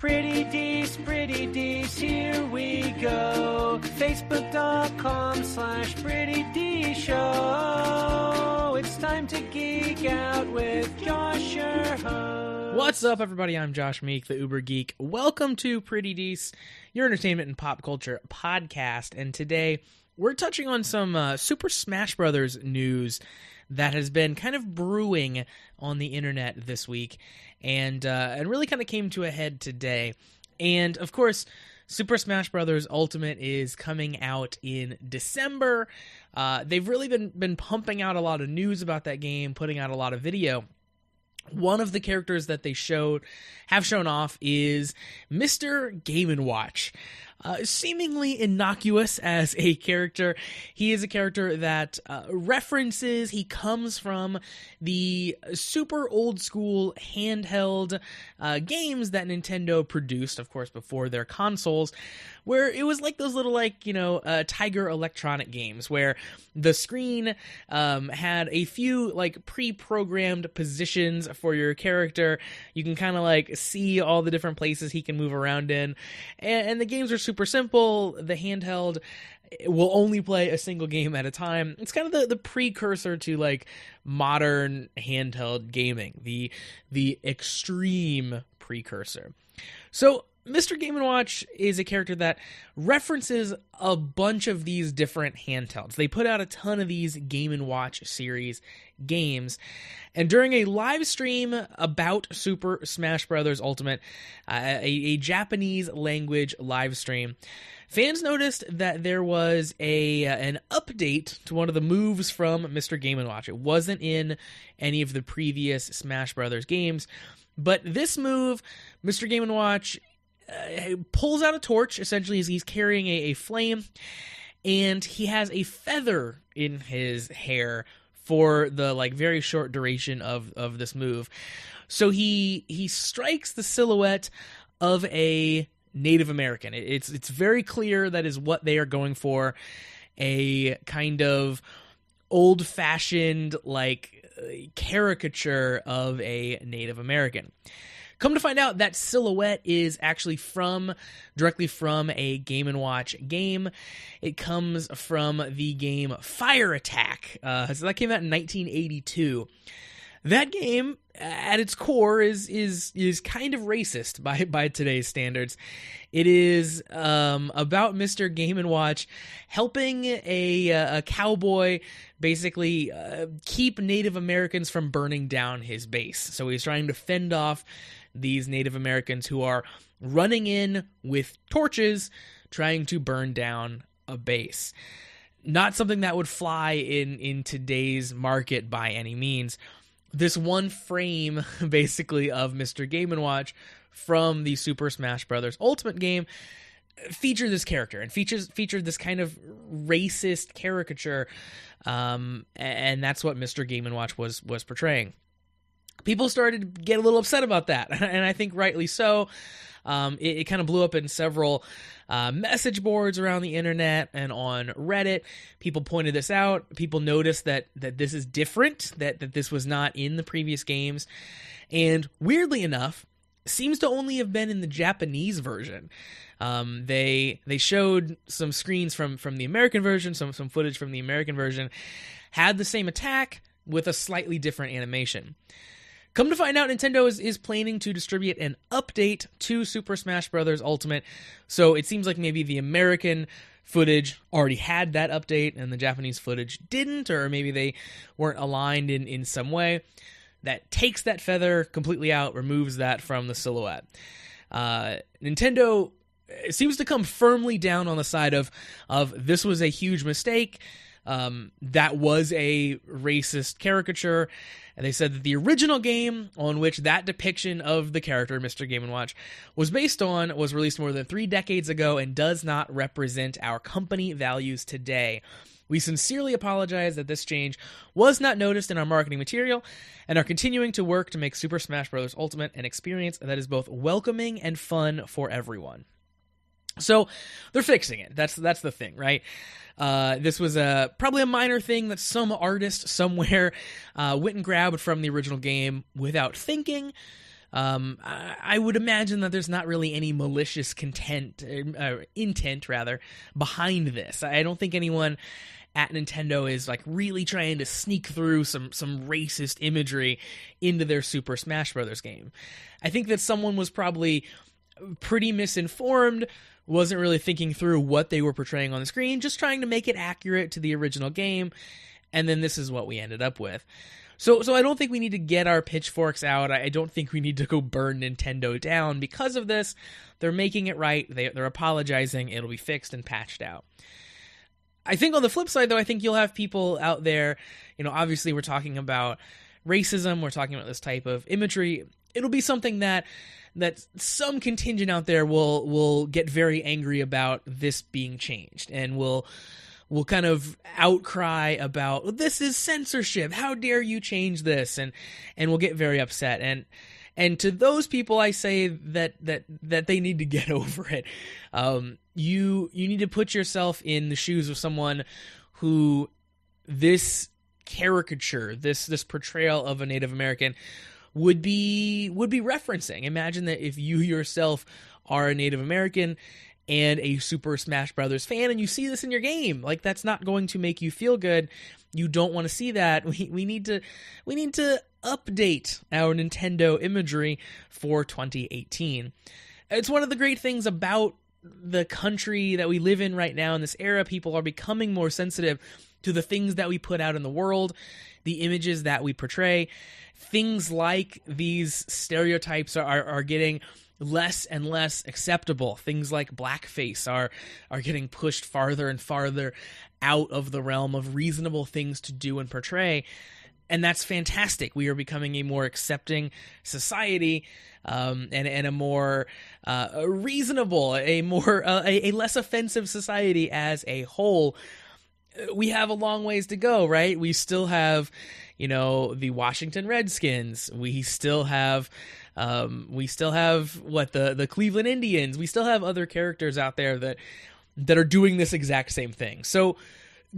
Pretty Dece, here we go. Facebook.com/Pretty Dece Show. It's time to geek out with Josh, your host. What's up, everybody? I'm Josh Meek, the Uber Geek. Welcome to Pretty Dece, your entertainment and pop culture podcast. And today, we're touching on some Super Smash Bros. News that has been kind of brewing on the internet this week, and really kind of came to a head today. And of course, Super Smash Bros. Ultimate is coming out in December. They've really been pumping out a lot of news about that game, putting out a lot of video. One of the characters that they have shown off is Mr. Game & Watch. Seemingly innocuous as a character, he is a character that he comes from the super old school handheld games that Nintendo produced, of course, before their consoles, where it was like those little, Tiger Electronic games, where the screen had a few, pre-programmed positions for your character. You can kind of, see all the different places he can move around in, and the games are super simple. The handheld will only play a single game at a time. It's kind of the precursor to modern handheld gaming, the extreme precursor. So Mr. Game & Watch is a character that references a bunch of these different handhelds. They put out a ton of these Game & Watch series games, and during a live stream about Super Smash Bros. Ultimate, a Japanese language live stream, fans noticed that there was an update to one of the moves from Mr. Game & Watch. It wasn't in any of the previous Smash Bros. Games, but this move, Mr. Game & Watch pulls out a torch, essentially, as he's carrying a flame, and he has a feather in his hair for the very short duration of this move. So he strikes the silhouette of a Native American. It's very clear that is what they are going for, a kind of old-fashioned caricature of a Native American. Come to find out, that silhouette is actually directly from a Game & Watch game. It comes from the game Fire Attack. So that came out in 1982. That game, at its core, is kind of racist by today's standards. It is about Mr. Game & Watch helping a cowboy basically keep Native Americans from burning down his base. So he's trying to fend off these Native Americans who are running in with torches, trying to burn down a base. Not something that would fly in today's market by any means. This one frame, basically, of Mr. Game & Watch from the Super Smash Bros. Ultimate game featured this character and featured this kind of racist caricature, and that's what Mr. Game & Watch was portraying. People started to get a little upset about that, and I think rightly so. It kind of blew up in several message boards around the internet and on Reddit. People pointed this out. People noticed that this is different, that this was not in the previous games. And weirdly enough, seems to only have been in the Japanese version. They showed some screens from the American version, some footage from the American version, had the same attack with a slightly different animation. Come to find out, Nintendo is planning to distribute an update to Super Smash Bros. Ultimate, so it seems like maybe the American footage already had that update and the Japanese footage didn't, or maybe they weren't aligned in some way. That takes that feather completely out, removes that from the silhouette. Nintendo seems to come firmly down on the side of this was a huge mistake. That was a racist caricature. And they said that the original game on which that depiction of the character, Mr. Game & Watch, was based on was released more than 3 decades ago and does not represent our company values today. We sincerely apologize that this change was not noticed in our marketing material and are continuing to work to make Super Smash Bros. Ultimate an experience that is both welcoming and fun for everyone. So they're fixing it. That's the thing, right? This was probably a minor thing that some artist somewhere went and grabbed from the original game without thinking. I would imagine that there's not really any malicious intent behind this. I don't think anyone at Nintendo is like really trying to sneak through some racist imagery into their Super Smash Bros. Game. I think that someone was probably pretty misinformed, wasn't really thinking through what they were portraying on the screen, just trying to make it accurate to the original game, and then this is what we ended up with. So I don't think we need to get our pitchforks out. I don't think we need to go burn Nintendo down because of this. They're making it right. They're apologizing. It'll be fixed and patched out. I think on the flip side, though, I think you'll have people out there, obviously we're talking about racism, we're talking about this type of imagery. It'll be something that some contingent out there will get very angry about this being changed, and will kind of outcry about, this is censorship, how dare you change this, and will get very upset. And to those people, I say that they need to get over it. You need to put yourself in the shoes of someone who this caricature, this portrayal of a Native American would be referencing. Imagine that if you yourself are a Native American and a Super Smash Bros. Fan, and you see this in your game, like, that's not going to make you feel good. You don't want to see that. We need to update our Nintendo imagery for 2018. It's one of the great things about the country that we live in right now in this era. People are becoming more sensitive to the things that we put out in the world, the images that we portray. Things like these stereotypes are getting less and less acceptable. Things like blackface are getting pushed farther and farther out of the realm of reasonable things to do and portray. And that's fantastic. We are becoming a more accepting society, and a more reasonable, a less offensive society as a whole. We have a long ways to go, right? We still have, the Washington Redskins. We still have the Cleveland Indians. We still have other characters out there that are doing this exact same thing. So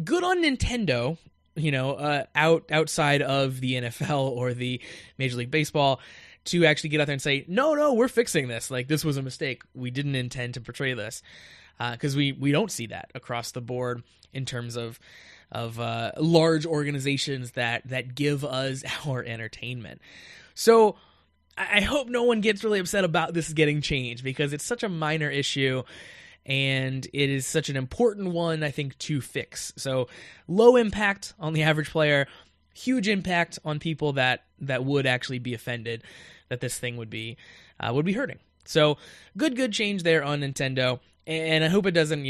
good on Nintendo, outside of the NFL or the Major League Baseball, to actually get out there and say, no, we're fixing this. Like, this was a mistake. We didn't intend to portray this. Because we don't see that across the board in terms of large organizations that give us our entertainment. So I hope no one gets really upset about this getting changed, because it's such a minor issue and it is such an important one, I think, to fix. So low impact on the average player, huge impact on people that would actually be offended that this thing would be hurting. So good change there on Nintendo. And I hope it doesn't,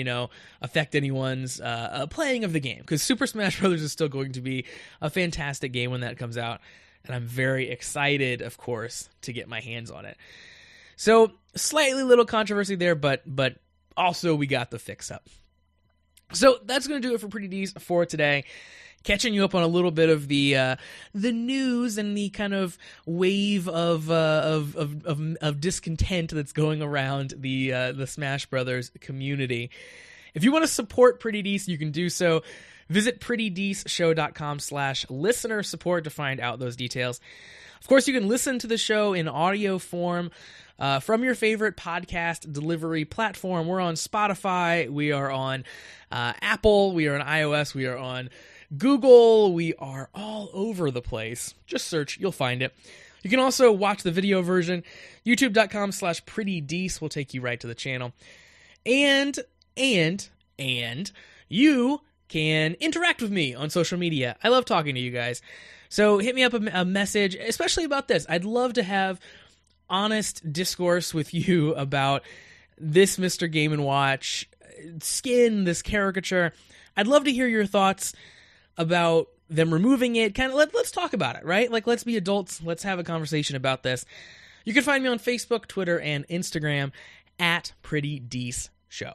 affect anyone's playing of the game, because Super Smash Bros. Is still going to be a fantastic game when that comes out. And I'm very excited, of course, to get my hands on it. So, slightly little controversy there, but also we got the fix up. So, that's going to do it for Pretty Dece for today. Catching you up on a little bit of the news and the kind of wave of discontent that's going around the Smash Brothers community. If you want to support Pretty Dece, you can do so. Visit prettydeceshow.com/listener support to find out those details. Of course, you can listen to the show in audio form from your favorite podcast delivery platform. We're on Spotify. We are on Apple. We are on iOS. We are on Google. We are all over the place. Just search. You'll find it. You can also watch the video version. YouTube.com/prettydece will take you right to the channel. And you can interact with me on social media. I love talking to you guys. So hit me up a message, especially about this. I'd love to have honest discourse with you about this Mr. Game & Watch skin, this caricature. I'd love to hear your thoughts about them removing it. Kind of let's talk about it, right? Like, let's be adults. Let's have a conversation about this. You can find me on Facebook, Twitter, and Instagram at Pretty Dece Show.